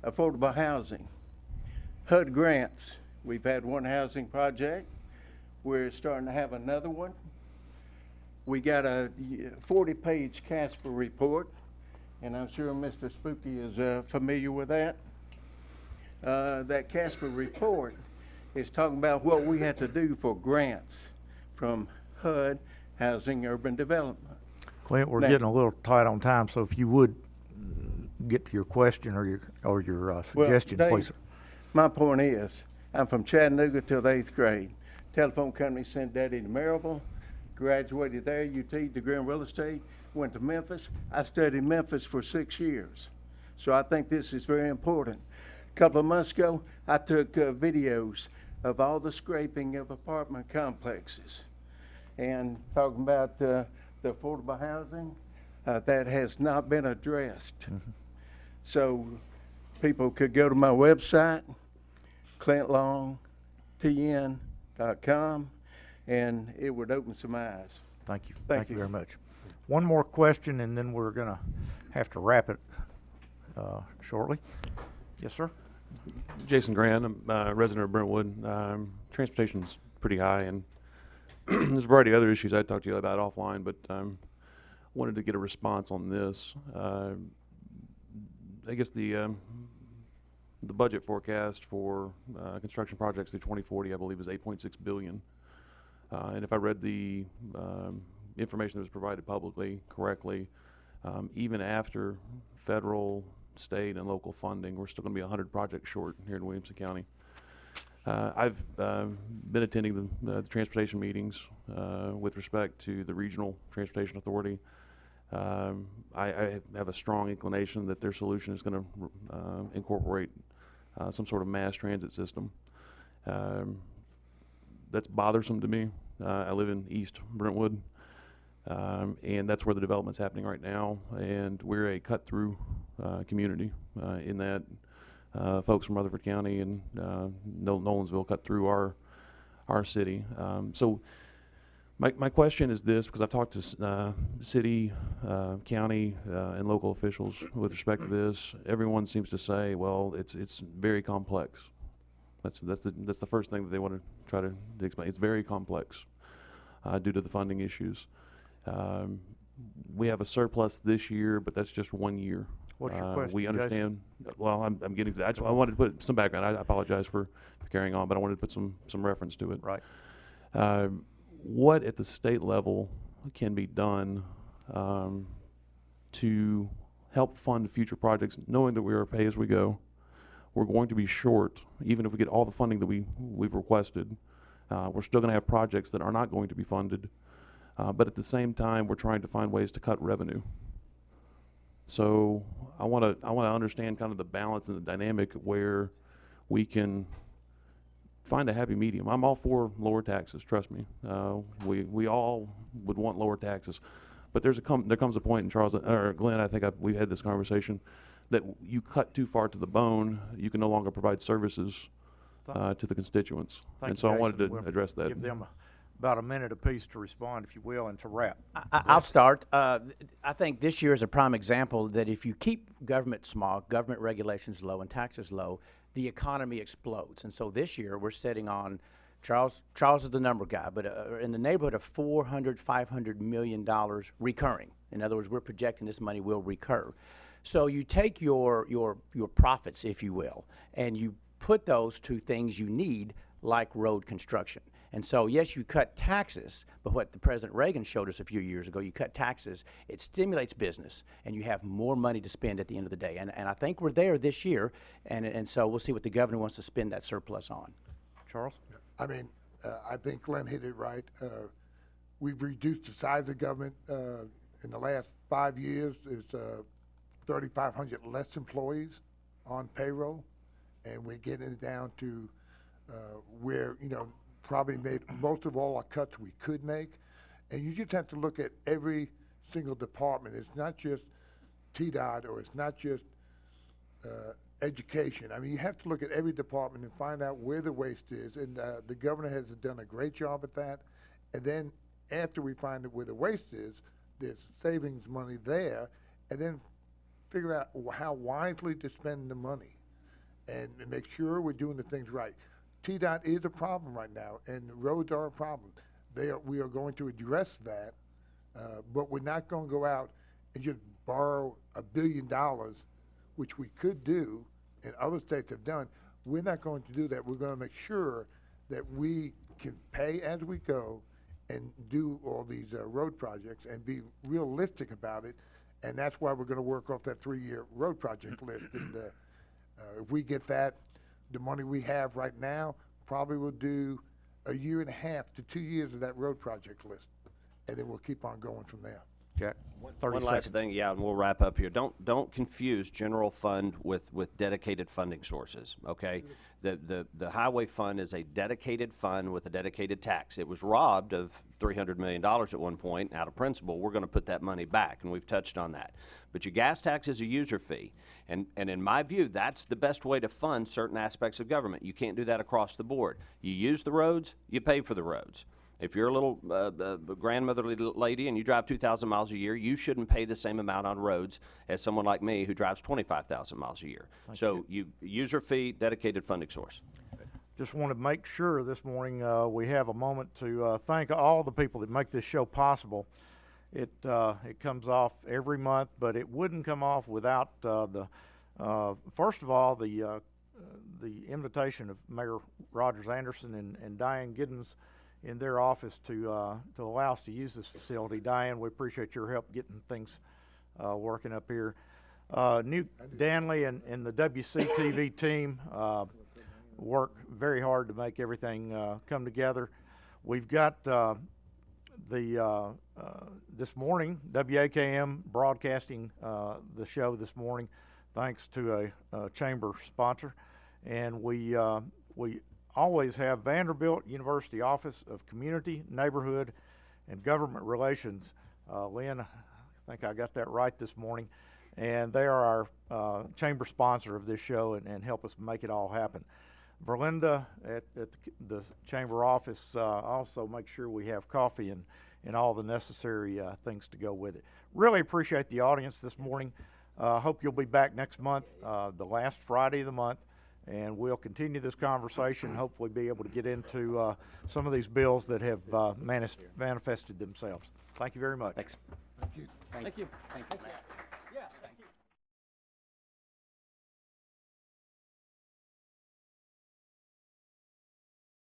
affordable housing. HUD grants. We've had one housing project. We're starting to have another one. We got a 40-page Casper report, and I'm sure Mr. Spooky is familiar with that. That Casper report is talking about what we have to do for grants from HUD, Housing Urban Development. Clint, we're getting a little tight on time, so if you would get to your question or your suggestion, well, Dave, please. My point is, I'm from Chattanooga till the 8th grade. Telephone company sent Daddy to Maryville, graduated there, UT, degree in real estate, went to Memphis. I studied in Memphis for 6 years. So I think this is very important. A couple of months ago, I took videos of all the scraping of apartment complexes and talking about the affordable housing that has not been addressed. Mm-hmm. So people could go to my website, ClintLongTN.com, and it would open some eyes. Thank you. Thank you very much. One more question, and then we're going to have to wrap it shortly. Yes, sir. Jason Grant, I'm a resident of Brentwood. Transportation's pretty high, and there's a variety of other issues I'd talk to you about offline, but wanted to get a response on this. I guess the budget forecast for construction projects through 2040, I believe, is $8.6 billion. And if I read the information that was provided publicly correctly, even after federal, state, and local funding, we're still going to be 100 projects short here in Williamson County. I've been attending the transportation meetings with respect to the Regional Transportation Authority. I have a strong inclination that their solution is going to incorporate some sort of mass transit system. That's bothersome to me. I live in East Brentwood, and that's where the development's happening right now. And we're a cut-through community in that folks from Rutherford County and Nolensville cut through our city. So my question is this, because I've talked to city, county, and local officials with respect to this. Everyone seems to say, well, it's very complex. That's the first thing that they want to try to explain. It's very complex due to the funding issues. We have a surplus this year, but that's just 1 year. What's your question, we understand. Jason? Well, I'm getting to that. I wanted to put some background. I apologize for carrying on, but I wanted to put some reference to it. Right. What at the state level can be done to help fund future projects, knowing that we are pay as we go? We're going to be short, even if we get all the funding that we've requested. We're still going to have projects that are not going to be funded, but at the same time, we're trying to find ways to cut revenue. So I want to understand kind of the balance and the dynamic where we can find a happy medium. I'm all for lower taxes. Trust me. We all would want lower taxes, but there comes a point in Charles or Glenn. I think we've had this conversation that you cut too far to the bone, you can no longer provide services to the constituents. And so I wanted to address that. Give them about a minute apiece to respond, if you will, and to wrap. I'll start. I think this year is a prime example that if you keep government small, government regulations low, and taxes low, the economy explodes. And so this year we're sitting on, Charles is the number guy, but in the neighborhood of $400–500 million recurring. In other words, we're projecting this money will recur. So you take your profits, if you will, and you put those to things you need, like road construction. And so, yes, you cut taxes, but what the President Reagan showed us a few years ago, you cut taxes, it stimulates business, and you have more money to spend at the end of the day. And I think we're there this year, and so we'll see what the governor wants to spend that surplus on. Charles? I mean, I think Glenn hit it right. We've reduced the size of government in the last 5 years. It's 3,500 less employees on payroll, and we're getting it down to where, probably made most of all our cuts we could make. And you just have to look at every single department. It's not just TDOT or it's not just education. I mean, you have to look at every department and find out where the waste is. And the governor has done a great job at that. And then after we find out where the waste is, there's savings money there. And then figure out how wisely to spend the money and make sure we're doing the things right. TDOT is a problem right now, and roads are a problem. We are going to address that, but we're not going to go out and just borrow $1 billion, which we could do, and other states have done. We're not going to do that. We're going to make sure that we can pay as we go and do all these road projects and be realistic about it, and that's why we're going to work off that 3-year road project list. And if we get that, the money we have right now probably will do 1.5 to 2 years of that road project list, and then we'll keep on going from there. Jack? One last thing, yeah, and we'll wrap up here. Don't confuse general fund with dedicated funding sources. Okay, the highway fund is a dedicated fund with a dedicated tax. It was robbed of $300 million at one point out of principle. We're going to put that money back, and we've touched on that. But your gas tax is a user fee, and in my view, that's the best way to fund certain aspects of government. You can't do that across the board. You use the roads, you pay for the roads. If you're a little grandmotherly lady and you drive 2,000 miles a year, you shouldn't pay the same amount on roads as someone like me who drives 25,000 miles a year. So you user fee, dedicated funding source. Just want to make sure this morning we have a moment to thank all the people that make this show possible. It comes off every month, but it wouldn't come off without first of all the invitation of Mayor Rogers Anderson and Diane Giddens in their office to allow us to use this facility. Diane, we appreciate your help getting things working up here. Newt Danley and the WCTV team, work very hard to make everything come together. We've got this morning, WAKM broadcasting the show this morning, thanks to a chamber sponsor, and we always have Vanderbilt University Office of Community, Neighborhood, and Government Relations. Lynn, I think I got that right this morning, and they are our chamber sponsor of this show and help us make it all happen. Verlinda at the chamber office also makes sure we have coffee and all the necessary things to go with it. Really appreciate the audience this morning. Hope you'll be back next month, the last Friday of the month, and we'll continue this conversation, hopefully be able to get into some of these bills that have manifested themselves. Thank you very much. Thanks. Thank you. Thank you. Thank you.